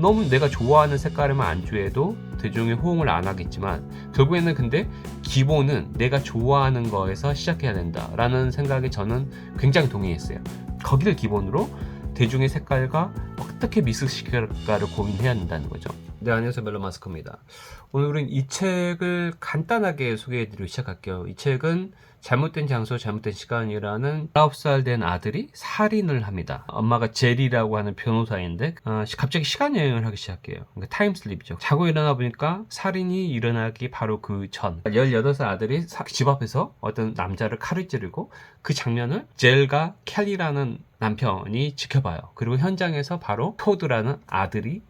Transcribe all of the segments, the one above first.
너무 내가 좋아하는 색깔에만 안주해도 대중의 호응을 안 하겠지만 결국에는 근데 기본은 내가 좋아하는 거에서 시작해야 된다라는 생각에 저는 굉장히 동의했어요. 거기를 기본으로 대중의 색깔과 어떻게 믹스시킬까를 고민해야 된다는 거죠. 네, 안녕하세요. 멜로마스크입니다. 오늘은 이 책을 간단하게 소개해드리고 시작할게요. 이 책은 잘못된 장소, 잘못된 시간이라는 19살 된 아들이 살인을 합니다. 엄마가 제리라고 하는 변호사인데 갑자기 시간 여행을 하기 시작해요. 그러니까 타임슬립이죠. 자고 일어나 보니까 살인이 일어나기 바로 그 전 18살 아들이 집 앞에서 어떤 남자를 칼을 찌르고 그 장면을 젤과 켈리라는 남편이 지켜봐요. 그리고 현장에서 바로 토드라는 아들이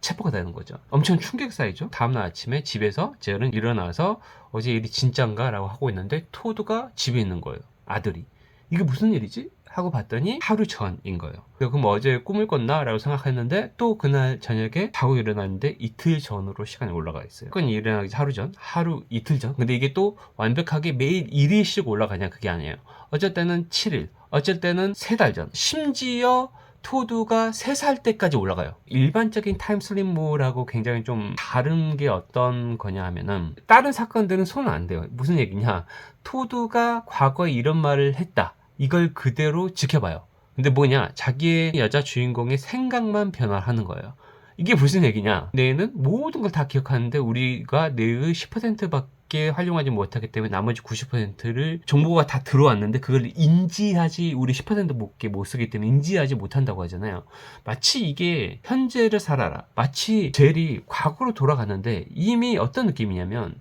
체포가 되는 거죠. 엄청 충격사이죠. 다음날 아침에 집에서 젤은 일어나서 어제 일이 진짠가? 라고 하고 있는데 토드가 집에 있는 거예요. 아들이. 이게 무슨 일이지? 하고 봤더니 하루 전인 거예요. 그럼 어제 꿈을 꿨나? 라고 생각했는데 또 그날 저녁에 자고 일어났는데 이틀 전으로 시간이 올라가 있어요. 그건 일어나기 하루 전, 하루 이틀 전. 근데 이게 또 완벽하게 매일 1일씩 올라가냐 그게 아니에요. 어쩔 때는 7일, 어쩔 때는 3달 전. 심지어 토드가 3살 때까지 올라가요. 일반적인 타임슬립물하고 굉장히 좀 다른 게 어떤 거냐 하면은 다른 사건들은 손은 안 대요. 무슨 얘기냐? 토드가 과거에 이런 말을 했다. 이걸 그대로 지켜봐요. 근데 뭐냐? 자기의 여자 주인공의 생각만 변화하는 거예요. 이게 무슨 얘기냐? 뇌는 모든 걸 다 기억하는데 우리가 뇌의 10%밖에 활용하지 못하기 때문에 나머지 90%를 정보가 다 들어왔는데 그걸 인지하지 우리 10%밖에 못 쓰기 때문에 인지하지 못한다고 하잖아요. 마치 이게 현재를 살아라. 마치 젤이 과거로 돌아갔는데 이미 어떤 느낌이냐면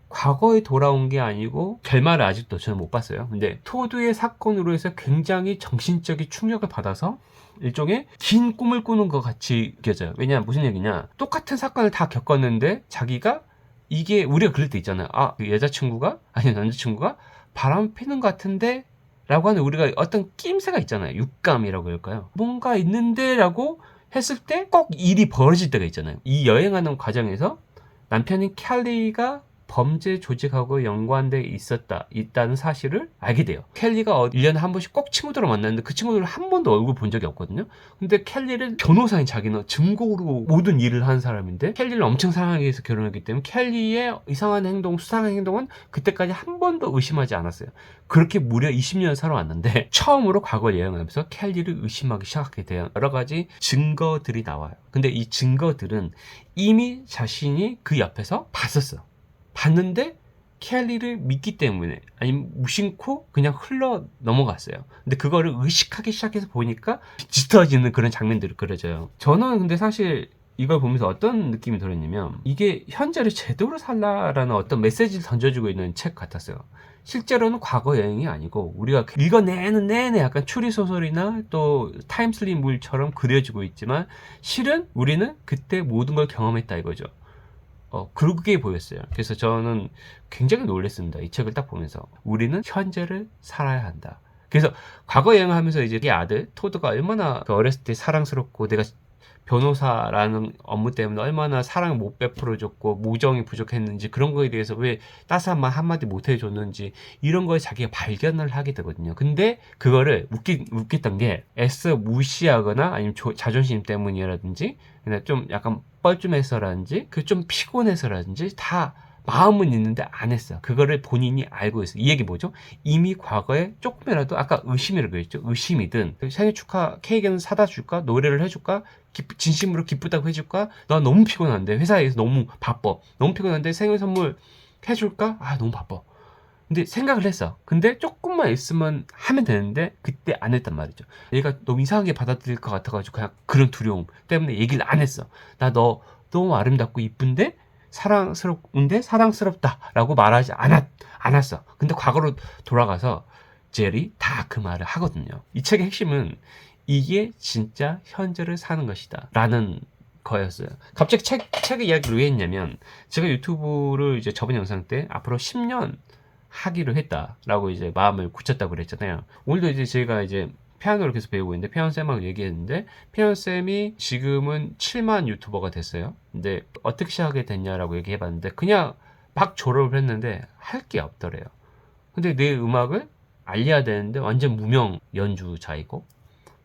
과거에 돌아온 게 아니고 결말을 아직도 저는 못 봤어요. 근데 토드의 사건으로 해서 굉장히 정신적인 충격을 받아서 일종의 긴 꿈을 꾸는 것 같이 느껴져요. 왜냐하면 무슨 얘기냐? 똑같은 사건을 다 겪었는데 자기가 이게 우리가 그럴 때 있잖아요. 아, 그 여자친구가 아니 남자친구가 바람 피는 것 같은데 라고 하는 우리가 어떤 낌새가 있잖아요. 육감이라고 할까요? 뭔가 있는데 라고 했을 때 꼭 일이 벌어질 때가 있잖아요. 이 여행하는 과정에서 남편인 켈리가 범죄 조직하고 연관돼 있다는 사실을 알게 돼요. 켈리가 1년에 한 번씩 꼭 친구들을 만났는데 그 친구들을 한 번도 얼굴 본 적이 없거든요. 근데 켈리는 변호사인 자기는 증거로 모든 일을 하는 사람인데 켈리를 엄청 사랑하기 위해서 결혼했기 때문에 켈리의 이상한 행동, 수상한 행동은 그때까지 한 번도 의심하지 않았어요. 그렇게 무려 20년 살아왔는데 처음으로 과거 여행하면서 켈리를 의심하기 시작하게 돼요. 여러 가지 증거들이 나와요. 근데 이 증거들은 이미 자신이 그 옆에서 봤었어. 봤는데 켈리를 믿기 때문에 아니면 무심코 그냥 흘러 넘어갔어요. 근데 그거를 의식하기 시작해서 보니까 짙어지는 그런 장면들이 그려져요. 저는 근데 사실 이걸 보면서 어떤 느낌이 들었냐면 이게 현재를 제대로 살라라는 어떤 메시지를 던져주고 있는 책 같았어요. 실제로는 과거 여행이 아니고 우리가 읽어내는 내내 약간 추리소설이나 또 타임슬립물처럼 그려지고 있지만 실은 우리는 그때 모든 걸 경험했다 이거죠. 그렇게 보였어요. 그래서 저는 굉장히 놀랐습니다. 이 책을 딱 보면서. 우리는 현재를 살아야 한다. 그래서 과거 여행을 하면서 이제 이 아들, 토드가 얼마나 어렸을 때 사랑스럽고 내가 변호사라는 업무 때문에 얼마나 사랑을 못 베풀어줬고 모정이 부족했는지 그런 거에 대해서 왜 따스한 말 한마디 못 해줬는지 이런 거에 자기가 발견을 하게 되거든요. 근데 그거를 웃겼던 게 애써 무시하거나 아니면 자존심 때문이라든지 그냥 좀 약간 뻘쭘해서라든지 그 좀 피곤해서라든지 다 마음은 있는데 안 했어. 그거를 본인이 알고 있어. 이 얘기 뭐죠? 이미 과거에 조금이라도 아까 의심이라고 했죠. 의심이든 생일 축하 케이크는 사다 줄까? 노래를 해줄까? 진심으로 기쁘다고 해줄까? 나 너무 피곤한데 회사에서 너무 바빠. 너무 피곤한데 생일 선물 해줄까? 아 너무 바빠. 근데 생각을 했어. 근데 조금만 있으면 하면 되는데 그때 안 했단 말이죠. 얘가 너무 이상하게 받아들일 것 같아가지고 그냥 그런 두려움 때문에 얘기를 안 했어. 나 너 너무 아름답고 이쁜데 사랑스럽다라고 말하지 않았어. 근데 과거로 돌아가서 젤이 다 그 말을 하거든요. 이 책의 핵심은 이게 진짜 현재를 사는 것이다 라는 거였어요. 갑자기 책의 이야기를 왜 했냐면 제가 유튜브를 이제 저번 영상 때 앞으로 10년 하기로 했다라고 이제 마음을 굳혔다고 그랬잖아요. 오늘도 이제 제가 이제 피아노를 계속 배우고 있는데 피아노쌤하고 얘기했는데 피아노쌤이 지금은 7만 유튜버가 됐어요. 근데 어떻게 시작하게 됐냐라고 얘기해봤는데 그냥 막 졸업을 했는데 할 게 없더래요. 근데 내 음악을 알려야 되는데 완전 무명 연주자이고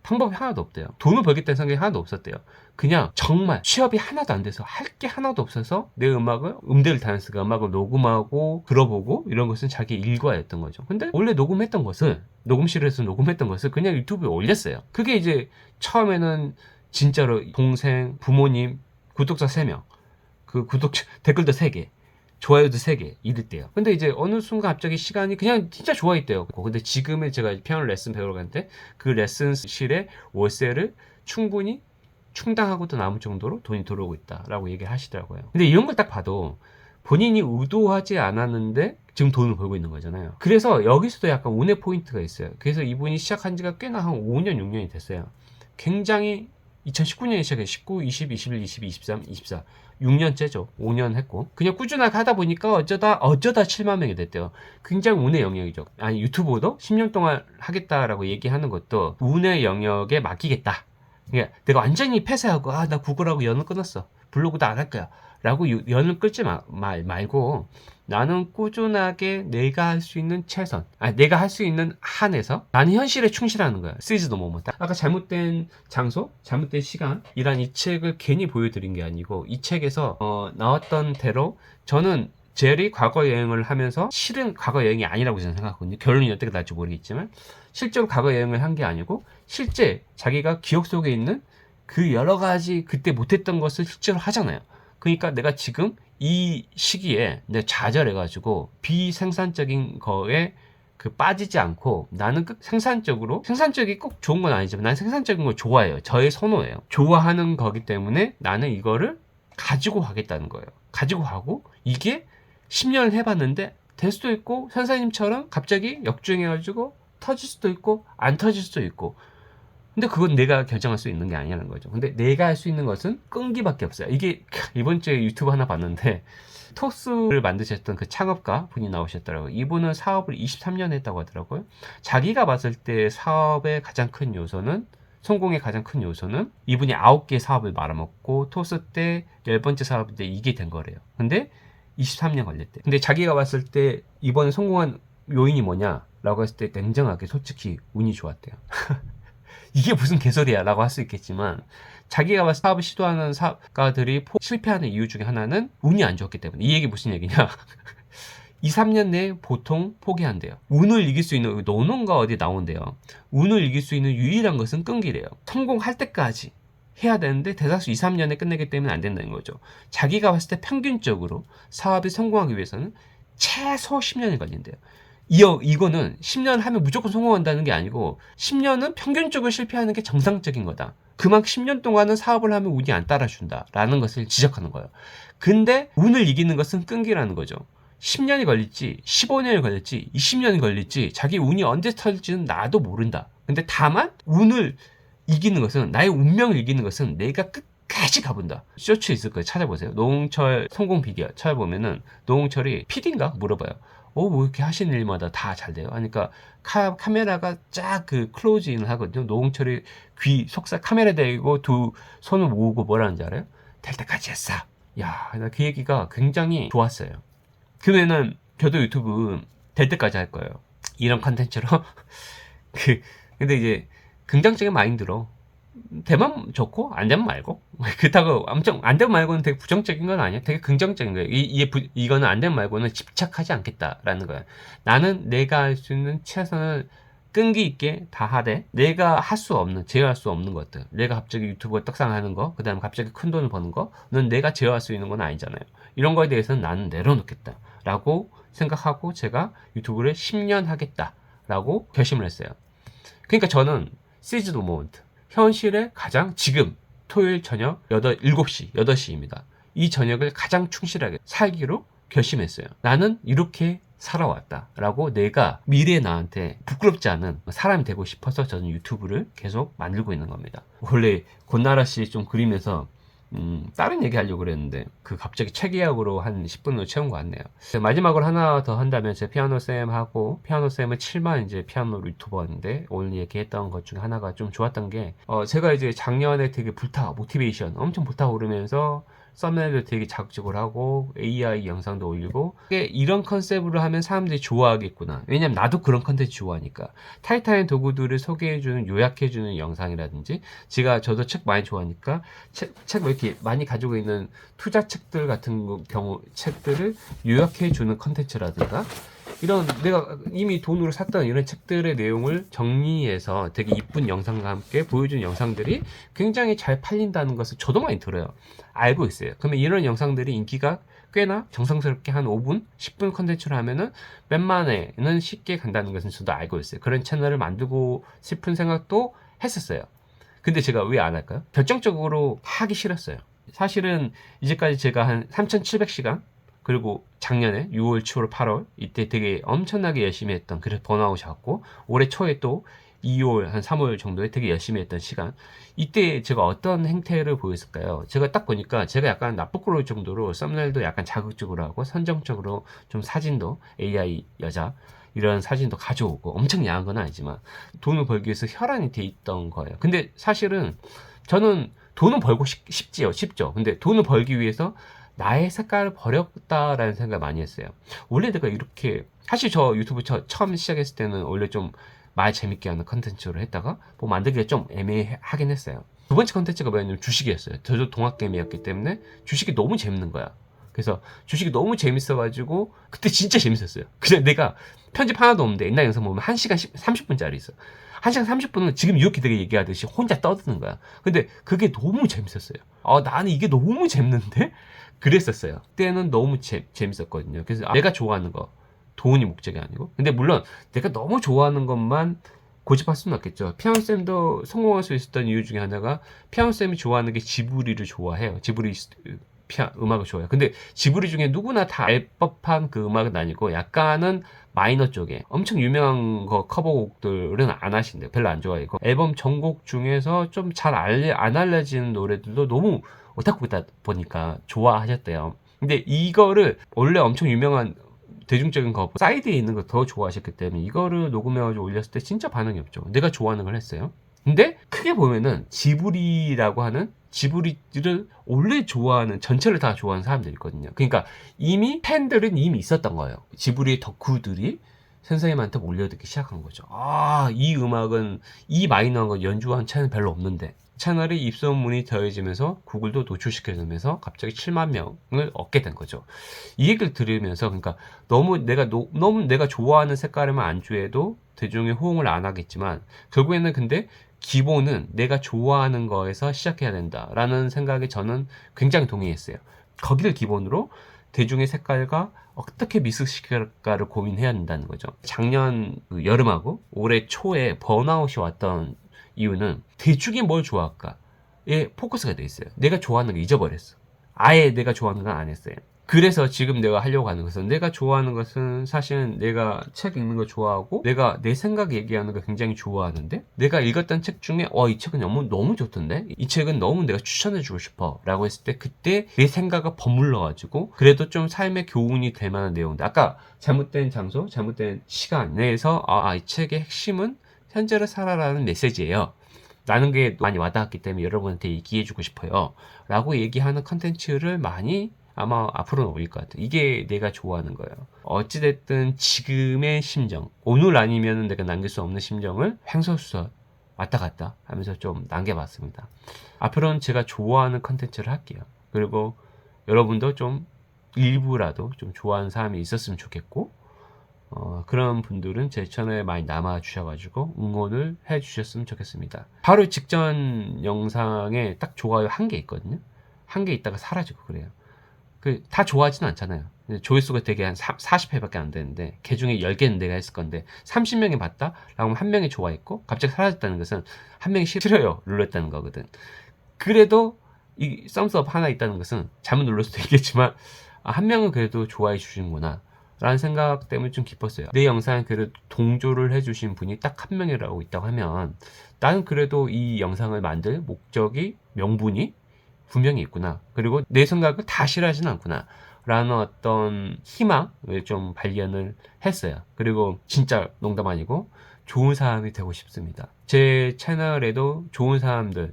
방법이 하나도 없대요. 돈을 벌겠다는 생각이 하나도 없었대요. 그냥 정말 취업이 하나도 안 돼서 할 게 하나도 없어서 내 음악을 음대를 다녔으니까 음악을 녹음하고 들어보고 이런 것은 자기 일과였던 거죠. 근데 원래 녹음했던 것을 녹음실에서 녹음했던 것을 그냥 유튜브에 올렸어요. 그게 이제 처음에는 진짜로 동생, 부모님, 구독자 3명, 그 구독자 댓글도 3개, 좋아요도 3개 이럴 때요. 근데 이제 어느 순간 갑자기 시간이 그냥 진짜 좋아했대요. 근데 지금의 제가 피아노 레슨 배우러 갔는데 그 레슨실에 월세를 충분히 충당하고도 남을 정도로 돈이 들어오고 있다라고 얘기를 하시더라고요. 근데 이런 걸 딱 봐도 본인이 의도하지 않았는데 지금 돈을 벌고 있는 거잖아요. 그래서 여기서도 약간 운의 포인트가 있어요. 그래서 이분이 시작한 지가 꽤나 한 5년, 6년이 됐어요. 굉장히 2019년에 시작해 19, 20, 21, 22, 23, 24 6년째죠. 5년 했고 그냥 꾸준하게 하다 보니까 어쩌다 7만 명이 됐대요. 굉장히 운의 영역이죠. 아니 유튜브도 10년 동안 하겠다라고 얘기하는 것도 운의 영역에 맡기겠다. 그러니까 내가 완전히 폐쇄하고 나 구글하고 연을 끊었어. 블로그도 안 할 거야. 라고 연을 끊지 말고 나는 꾸준하게 내가 할 수 있는 최선, 내가 할 수 있는 한에서 나는 현실에 충실하는 거야. 시즈 더 모먼트. 아까 잘못된 장소, 잘못된 시간이란 이 책을 괜히 보여드린 게 아니고 이 책에서 나왔던 대로 저는 젤이 과거 여행을 하면서 실은 과거 여행이 아니라고 저는 생각하거든요. 결론이 어떻게 날지 모르겠지만 실제로 과거 여행을 한 게 아니고 실제 자기가 기억 속에 있는 그 여러 가지 그때 못했던 것을 실제로 하잖아요. 그러니까 내가 지금 이 시기에 내가 좌절해가지고 비생산적인 거에 빠지지 않고 나는 생산적이 꼭 좋은 건 아니지만 난 생산적인 걸 좋아해요. 저의 선호예요. 좋아하는 거기 때문에 나는 이거를 가지고 가겠다는 거예요. 가지고 가고 이게 10년을 해봤는데 될 수도 있고 선생님처럼 갑자기 역주행해가지고 터질 수도 있고 안 터질 수도 있고 근데 그건 내가 결정할 수 있는 게 아니라는 거죠. 근데 내가 할 수 있는 것은 끈기밖에 없어요. 이게 이번 주에 유튜브 하나 봤는데 토스를 만드셨던 그 창업가 분이 나오셨더라고요. 이분은 사업을 23년 했다고 하더라고요. 자기가 봤을 때 사업의 가장 큰 요소는 성공의 가장 큰 요소는 이분이 9개 사업을 말아먹고 토스 때 10번째 사업인데 이게 된 거래요. 근데 23년 걸렸대. 근데 자기가 봤을 때 이번에 성공한 요인이 뭐냐라고 했을 때 냉정하게 솔직히 운이 좋았대요. 이게 무슨 개소리야 라고 할 수 있겠지만 자기가 사업을 시도하는 사업가들이 실패하는 이유 중에 하나는 운이 안 좋았기 때문에. 이 얘기 무슨 얘기냐 2, 3년 내에 보통 포기한대요. 운을 이길 수 있는 노는가 어디 나온대요. 운을 이길 수 있는 유일한 것은 끈기래요. 성공할 때까지 해야 되는데 대다수 2, 3년에 끝내기 때문에 안 된다는 거죠. 자기가 봤을 때 평균적으로 사업이 성공하기 위해서는 최소 10년이 걸린대요. 이거는 10년 하면 무조건 성공한다는 게 아니고 10년은 평균적으로 실패하는 게 정상적인 거다. 그만큼 10년 동안은 사업을 하면 운이 안 따라준다 라는 것을 지적하는 거예요. 근데 운을 이기는 것은 끈기라는 거죠. 10년이 걸릴지 15년이 걸릴지 20년이 걸릴지 자기 운이 언제 터질지는 나도 모른다. 근데 다만 운을 이기는 것은 나의 운명을 이기는 것은 내가 끝까지 가본다. 쇼츠 있을 거예요. 찾아보세요. 노홍철 성공 비결 찾아보면은 노홍철이 PD인가 물어봐요. 뭐 이렇게 하시는 일마다 다 잘 돼요. 그러니까 카메라가 쫙 클로즈인을 하거든요. 노홍철이 귀 속삭 카메라 대고 두 손을 모으고 뭐라는지 알아요? 될 때까지 했어. 야, 나 그 얘기가 굉장히 좋았어요. 그러면은 저도 유튜브 될 때까지 할 거예요. 이런 컨텐츠로. 근데 이제 긍정적인 마인드로 되면 좋고 안 되면 말고 그렇다고 엄청 안 되면 말고는 되게 부정적인 건 아니야. 되게 긍정적인 거예요. 이거는 안 되면 말고는 집착하지 않겠다라는 거야. 나는 내가 할 수 있는 최선을 끈기 있게 다 하되 내가 할 수 없는 제어할 수 없는 것들 내가 갑자기 유튜브가 떡상하는 거 그다음에 갑자기 큰 돈을 버는 거는 내가 제어할 수 있는 건 아니잖아요. 이런 거에 대해서는 나는 내려놓겠다 라고 생각하고 제가 유튜브를 10년 하겠다라고 결심을 했어요. 그러니까 저는 시즈 더 모먼트 현실에 가장 지금 토요일 저녁 7시, 8시입니다. 이 저녁을 가장 충실하게 살기로 결심했어요. 나는 이렇게 살아왔다 라고 내가 미래의 나한테 부끄럽지 않은 사람이 되고 싶어서 저는 유튜브를 계속 만들고 있는 겁니다. 원래 권나라씨 좀 그리면서 다른 얘기 하려고 그랬는데 갑자기 책 예약으로 한 10분으로 채운 것 같네요. 마지막으로 하나 더 한다면 제 피아노 쌤은 7만 이제 피아노 유튜버인데 오늘 얘기했던 것 중에 하나가 좀 좋았던 게 제가 이제 작년에 되게 모티베이션 엄청 불타오르면서 썸네일도 되게 자극적으로 하고 AI 영상도 올리고 이런 컨셉으로 하면 사람들이 좋아하겠구나. 왜냐면 나도 그런 컨텐츠 좋아하니까. 타이트한 도구들을 소개해주는 요약해주는 영상이라든지 저도 책 많이 좋아하니까 책 왜 이렇게 많이 가지고 있는 투자책들 같은 경우 책들을 요약해주는 컨텐츠라든가 이런 내가 이미 돈으로 샀던 이런 책들의 내용을 정리해서 되게 이쁜 영상과 함께 보여준 영상들이 굉장히 잘 팔린다는 것을 저도 많이 들어요. 알고 있어요. 그러면 이런 영상들이 인기가 꽤나 정성스럽게 한 5분, 10분 컨텐츠로 하면은 몇만에는 쉽게 간다는 것은 저도 알고 있어요. 그런 채널을 만들고 싶은 생각도 했었어요. 근데 제가 왜 안 할까요? 결정적으로 하기 싫었어요. 사실은 이제까지 제가 한 3,700시간 그리고 작년에 6월, 7월, 8월 이때 되게 엄청나게 열심히 했던 그래서 번아웃이 왔고 올해 초에 또 2월 한 3월 정도에 되게 열심히 했던 시간 이때 제가 어떤 행태를 보였을까요? 제가 딱 보니까 제가 약간 나쁘고 정도로 썸네일도 약간 자극적으로 하고 선정적으로 좀 사진도 AI 여자 이런 사진도 가져오고 엄청 야한 건 아니지만 돈을 벌기 위해서 혈안이 돼 있던 거예요. 근데 사실은 저는 돈은 벌고 쉽죠. 근데 돈을 벌기 위해서 나의 색깔을 버렸다라는 생각을 많이 했어요. 원래 내가 이렇게 사실 저 유튜브 처음 시작했을 때는 원래 좀 말 재밌게 하는 컨텐츠로 했다가 뭐 만들기가 좀 애매하긴 했어요. 두 번째 컨텐츠가 뭐였냐면 주식이었어요. 저도 동학개미였기 때문에 주식이 너무 재밌는 거야. 그래서 주식이 너무 재밌어가지고 그때 진짜 재밌었어요. 그냥 내가 편집 하나도 없는데 옛날 영상 보면 1시간 30분짜리 있어. 1시간 30분은 지금 이렇게 되게 얘기하듯이 혼자 떠드는 거야. 근데 그게 너무 재밌었어요. 나는 이게 너무 재밌는데? 그랬었어요. 그때는 너무 재밌었거든요. 그래서 내가 좋아하는 거 돈이 목적이 아니고 근데 물론 내가 너무 좋아하는 것만 고집할 수는 없겠죠. 피아노쌤도 성공할 수 있었던 이유 중에 하나가 피아노쌤이 좋아하는 게 지브리를 좋아해요. 지브리 음악을 좋아해요. 근데 지브리 중에 누구나 다 알 법한 그 음악은 아니고 약간은 마이너 쪽에 엄청 유명한 거 커버곡들은 안 하신대요. 별로 안 좋아해요. 앨범 전곡 중에서 좀 잘 안 알려지는 노래들도 너무 오타쿠다 보니까 좋아하셨대요. 근데 이거를 원래 엄청 유명한 대중적인 거 사이드에 있는 거 더 좋아하셨기 때문에 이거를 녹음해가지고 올렸을 때 진짜 반응이 없죠. 내가 좋아하는 걸 했어요. 근데 크게 보면은 지브리라고 하는 지브리를 원래 좋아하는 전체를 다 좋아하는 사람들이 있거든요. 그러니까 이미 팬들은 이미 있었던 거예요. 지브리의 덕후들이 선생님한테 몰려듣기 시작한 거죠. 이 음악은 이 마이너한 거 연주한 채는 별로 없는데 채널의 입소문이 더해지면서 구글도 노출시켜주면서 갑자기 7만 명을 얻게 된 거죠. 이 얘기를 들으면서 그러니까 너무 내가 좋아하는 색깔에만 안주해도 대중의 호응을 안 하겠지만 결국에는 근데 기본은 내가 좋아하는 거에서 시작해야 된다라는 생각에 저는 굉장히 동의했어요. 거기를 기본으로 대중의 색깔과 어떻게 미스시킬까를 고민해야 된다는 거죠. 작년 여름하고 올해 초에 번아웃이 왔던 이유는 대중이 뭘 좋아할까에 포커스가 돼 있어요. 내가 좋아하는 거 잊어버렸어. 아예 내가 좋아하는 건 안 했어요. 그래서 지금 내가 하려고 하는 것은 내가 좋아하는 것은 사실은 내가 책 읽는 거 좋아하고 내가 내 생각 얘기하는 거 굉장히 좋아하는데 내가 읽었던 책 중에 이 책은 너무 좋던데 이 책은 너무 내가 추천해 주고 싶어 라고 했을 때 그때 내 생각을 버물러 가지고 그래도 좀 삶의 교훈이 될 만한 내용들 아까 잘못된 장소 잘못된 시간 내에서 이 책의 핵심은 현재를 살아라는 메시지예요. 라는 게 많이 와닿았기 때문에 여러분한테 얘기해주고 싶어요. 라고 얘기하는 컨텐츠를 많이 아마 앞으로는 올릴 것 같아요. 이게 내가 좋아하는 거예요. 어찌됐든 지금의 심정, 오늘 아니면 내가 남길 수 없는 심정을 횡설수설 왔다 갔다 하면서 좀 남겨봤습니다. 앞으로는 제가 좋아하는 컨텐츠를 할게요. 그리고 여러분도 좀 일부라도 좀 좋아하는 사람이 있었으면 좋겠고 그런 분들은 제 채널에 많이 남아 주셔가지고 응원을 해 주셨으면 좋겠습니다. 바로 직전 영상에 딱 좋아요 한 개 있거든요. 한 개 있다가 사라지고 그래요. 다 좋아하지는 않잖아요. 조회수가 되게 한 40회밖에 안 되는데 그 중에 10개는 내가 했을 건데 30명이 봤다? 라고 하면 한 명이 좋아했고 갑자기 사라졌다는 것은 한 명이 싫어요 눌렀다는 거거든. 그래도 이 썸스업 하나 있다는 것은 잘못 눌렀을 수도 있겠지만 한 명은 그래도 좋아해 주시는구나 라는 생각 때문에 좀 기뻤어요. 내 영상에 그래도 동조를 해주신 분이 딱 한 명이라고 있다고 하면 나는 그래도 이 영상을 만들 목적이 명분이 분명히 있구나. 그리고 내 생각을 다 싫어하진 않구나. 라는 어떤 희망을 좀 발견을 했어요. 그리고 진짜 농담 아니고 좋은 사람이 되고 싶습니다. 제 채널에도 좋은 사람들,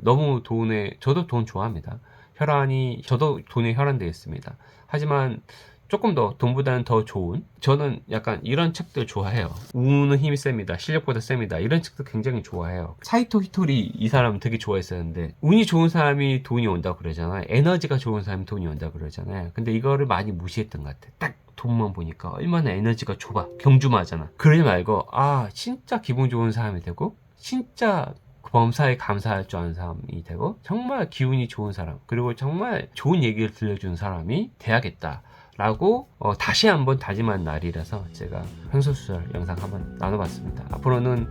저도 돈 좋아합니다. 혈안이 저도 돈에 혈안되어 있습니다. 하지만 조금 더 돈보다는 더 좋은, 저는 약간 이런 책들 좋아해요. 운은 힘이 셉니다, 실력보다 셉니다, 이런 책도 굉장히 좋아해요. 사이토 히토리 이 사람 되게 좋아했었는데, 운이 좋은 사람이 돈이 온다고 그러잖아요. 에너지가 좋은 사람이 돈이 온다고 그러잖아요. 근데 이거를 많이 무시했던 것 같아. 딱 돈만 보니까 얼마나 에너지가 좁아, 경주마잖아. 그러지 말고 진짜 기분 좋은 사람이 되고, 진짜 범사에 감사할 줄 아는 사람이 되고, 정말 기운이 좋은 사람, 그리고 정말 좋은 얘기를 들려주는 사람이 돼야겠다 라고 다시 한번 다짐한 날이라서 제가 횡설수설 영상 한번 나눠봤습니다. 앞으로는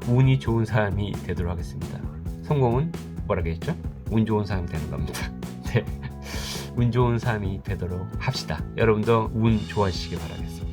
운이 좋은 사람이 되도록 하겠습니다. 성공은 뭐라고 했죠? 운 좋은 사람이 되는 겁니다. 네, 운 좋은 사람이 되도록 합시다. 여러분도 운 좋아지시길 바라겠습니다.